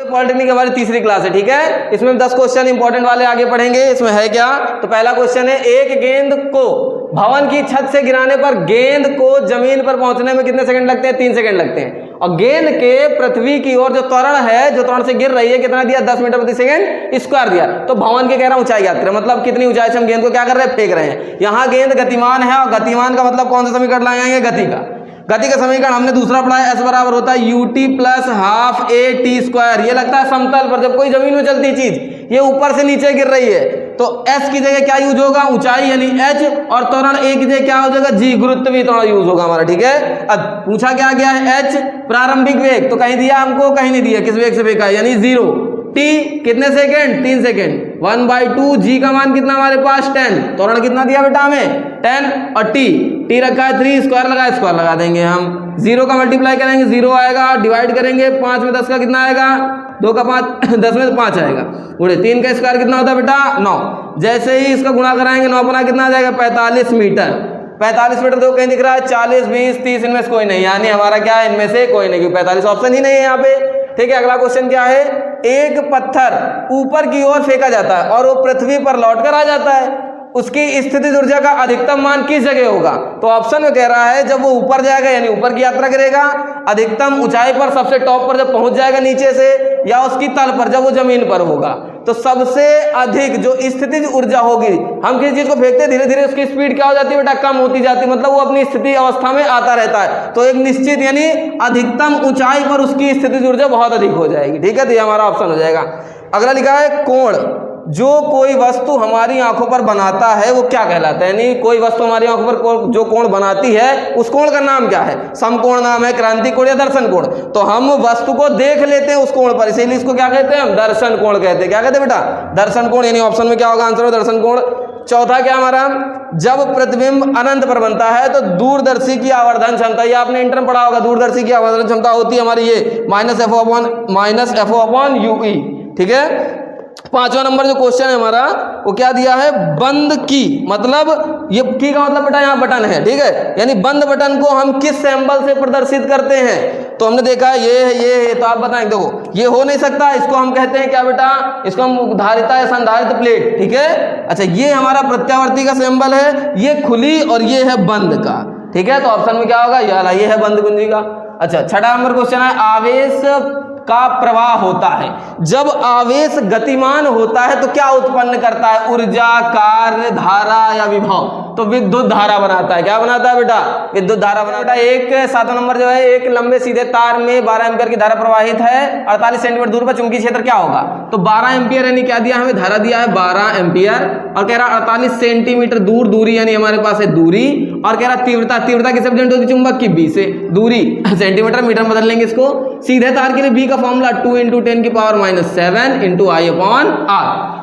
Polytechnic हमारी तीसरी class है, ठीक है। इसमें 10 क्वेश्चन इंपॉर्टेंट वाले आगे पढ़ेंगे। इसमें है क्या, तो पहला क्वेश्चन है, एक गेंद को भवन की छत से गिराने पर गेंद को जमीन पर पहुंचने में कितने सेकंड लगते हैं? 3 सेकंड लगते हैं। और गेंद के पृथ्वी की ओर जो त्वरण है, जो त्वरण से गिर रही है, कितना दिया? 10 मीटर प्रति सेकंड स्क्वायर दिया। तो भवन के कह रहा ऊंचाई याद करें, मतलब कितनी ऊंचाई से हम गेंद को क्या कर रहे हैं? फेंक रहे हैं। यहाँ गेंद गतिमान है, और गतिमान का मतलब कौन सा समीकरण लगाएंगे? गति का। गति का समीकरण हमने दूसरा पढ़ा है, एस बराबर होता है ut plus half A T square. ये लगता है समतल पर, जब कोई जमीन में चलती चीज ये ऊपर से नीचे गिर रही है, तो s की जगह क्या यूज होगा? ऊंचाई यानी h, और त्वरण a की जगह क्या हो जाएगा? g, गुरुत्वीय त्वरण यूज होगा हमारा, ठीक है। अब पूछा क्या गया है? h प्रारंभिक वेग, तो कहीं दिया हमको, कहीं नहीं दिया। किस वेग से फेंका है? यानी 0। t कितने सेकंड? 3 सेकंड। 1/2 g का मान कितना हमारे पास? 10। त्वरण कितना दिया बेटा हमें? 10। और t रखा है 3, स्क्वायर लगा देंगे हम। 0 का मल्टीप्लाई करेंगे 0 आएगा, डिवाइड करेंगे 5 में 10 का कितना आएगा? 2 का 5 10 में 5 आएगा। गुणे 3 का स्क्वायर कितना होता है बेटा? 9। जैसे ही इसका गुणा कराएंगे 9 बना कितना आ जाएगा? 45 मीटर। 45 मीटर देखो कहीं दिख रहा है? 40, 20, 30 इनमें से कोई नहीं, यानी हमारा क्या है? इनमें से कोई नहीं, क्योंकि 45 ऑप्शन ही नहीं है यहाँ पे, ठीक है। अगला क्वेश्चन क्या है? एक पत्थर ऊपर की ओर फेंका जाता है और वो पृथ्वी पर लौटकर आ जाता है, उसकी स्थितिज ऊर्जा का अधिकतम मान किस जगह होगा? तो ऑप्शन में कह रहा है जब वो ऊपर जाएगा, यानी ऊपर की यात्रा करेगा, अधिकतम ऊंचाई पर, सबसे टॉप पर जब पहुंच जाएगा नीचे से, या उसकी तल पर जब वो जमीन पर होगा। तो सबसे अधिक जो स्थितिज ऊर्जा होगी, हम किसी चीज को फेंकते धीरे धीरे उसकी स्पीड क्या हो जाती है बेटा? कम होती जाती है, मतलब वो अपनी स्थिति अवस्था में आता रहता है। तो एक निश्चित यानी अधिकतम ऊंचाई पर उसकी स्थितिज ऊर्जा बहुत अधिक हो जाएगी, ठीक है। तो ये हमारा ऑप्शन हो जाएगा। अगला लिखा है कोण, जो कोई वस्तु हमारी आंखों पर बनाता है वो क्या कहलाता है? यानी कोई वस्तु हमारी आंखों पर जो कोण बनाती है उस कोण का नाम क्या है? समकोण नाम है, क्रांति कोण या दर्शन कोण। तो हम वस्तु को देख लेते हैं उस कोण पर, इसीलिए इसको क्या कहते हैं? हम दर्शन कोण कहते हैं। क्या कहते हैं बेटा? दर्शन कोण। यानी ऑप्शन में क्या होगा आंसर? दर्शन कोण। चौथा क्या हमारा? जब प्रतिबिंब अनंत पर बनता है तो दूरदर्शी की आवर्धन क्षमता, ये आपने इंटर में पढ़ा होगा, दूरदर्शी की आवर्धन क्षमता होती है हमारी ये -FO/UE, ठीक है। 5वां नंबर जो क्वेश्चन है हमारा, वो क्या दिया है? बंद की, मतलब ये की का मतलब बेटा यहाँ बटन है, ठीक है। यानी बंद बटन को हम किस सिंबल से प्रदर्शित करते हैं? तो हमने देखा ये है, तो आप बताएं। देखो ये हो नहीं सकता, इसको हम कहते हैं क्या बेटा? इसको हम धारिता या संधारित प्लेट, ठीक है। अच्छा, ये हमारा प्रत्यावर्ती का सिंबल है, ये खुली और ये है बंद का, ठीक है। तो ऑप्शन में क्या होगा? ये है बंद कुंजी का। अच्छा, 6वां नंबर क्वेश्चन है, आवेश का प्रवाह होता है। जब आवेश गतिमान होता है तो क्या उत्पन्न करता है? ऊर्जा, कार्य, धारा या विभव? तो विद्युत धारा बनाता है। क्या बनाता है बेटा? विद्युत धारा बनाता है। 7वां नंबर जो है, एक लंबे सीधे तार में 12 एम्पियर की धारा प्रवाहित है, 48 सेंटीमीटर दूर पर चुंबकीय क्षेत्र क्या होगा? तो 12 एम्पियर यानी क्या दिया हमें? धारा दिया है 12 एम्पियर, और कह रहा 48 सेंटीमीटर दूर दूरी, यानी हमारे पास है दूरी, और कह रहा तीव्रता किससे रिप्रेजेंट होती है? चुंबक की b से। दूरी सेंटीमीटर मीटर में बदल लेंगे इसको। सीधे तार के लिए b का फॉर्मूला 2 × 10⁻⁷ × I/R,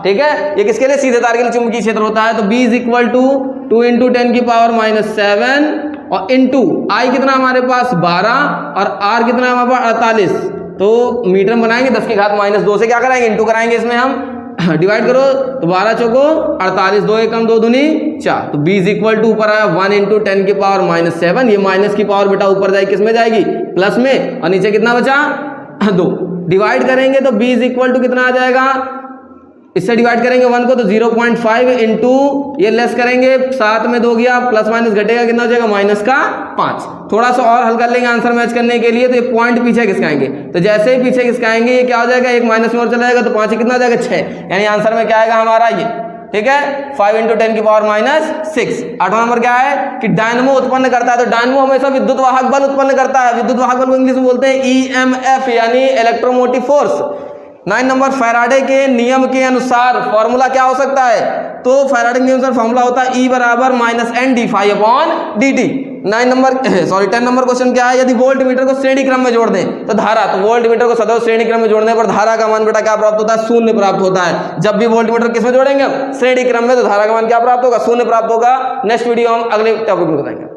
ठीक है। ये किसके लिए? सीधे तार के लिए चुंबकीय क्षेत्र होता है। तो b = 2 × 10⁻⁷ और इंटू I कितना हमारे पास? 12, और R कितना है हमारे पास? 48। तो मीटर में बनाएंगे 10 की घात -2 से क्या कराएंगे? इंटू कराएंगे इसमें हम, डिवाइड करो तो 12 चौको 48, 2 एकम 2 दूनी 4। तो b = ऊपर आया 1 × 10⁻⁷। ये माइनस की पावर बेटा ऊपर जाएगी, किस में जाएगी? प्लस में। और नीचे कितना बचा? 2। डिवाइड करेंगे तो b = कितना आ जाएगा? इससे डिवाइड करेंगे 1 को तो 0.5 इंटू ये लेस करेंगे, 7 में 2 गया, प्लस माइनस घटेगा, कितना हो जाएगा? -5। थोड़ा सा और हल कर लेंगे आंसर मैच करने के लिए, तो ये पॉइंट पीछे खिसकाएंगे। तो जैसे ही पीछे खिसकाएंगे ये क्या हो जाएगा? एक माइनस में और चला जाएगा, तो 5 कितना हो जाएगा? 6। यानी आंसर में क्या आएगा हमारा? ये, ठीक है, 5 × 10⁻⁶। 8वां नंबर क्या है? कि डायनमो उत्पन्न करता है। तो डायनमो हमेशा विद्युत वाहक बल उत्पन्न करता है। विद्युत वाहक बल को इंग्लिश में बोलते हैं EMF, यानी इलेक्ट्रोमोटिव फोर्स। 9 नंबर, फैराडे के नियम के अनुसार फॉर्मूला क्या हो सकता है? तो फैराडे के नियम के अनुसार फॉर्मूला होता है E = -N/dt। 10 नंबर क्वेश्चन क्या है? यदि वोल्ट मीटर को श्रेणी क्रम में जोड़ दें तो धारा, तो वोल्ट मीटर को सदैव श्रेणी क्रम में जोड़ने पर धारा का मान बेटा क्या प्राप्त होता है? 0 प्राप्त होता है। जब भी वोल्ट मीटर किस में जोड़ेंगे? श्रेणी क्रम में, तो धारा का मान क्या प्राप्त होगा? 0 प्राप्त होगा। नेक्स्ट वीडियो हम अगले टॉपिक में बताएंगे।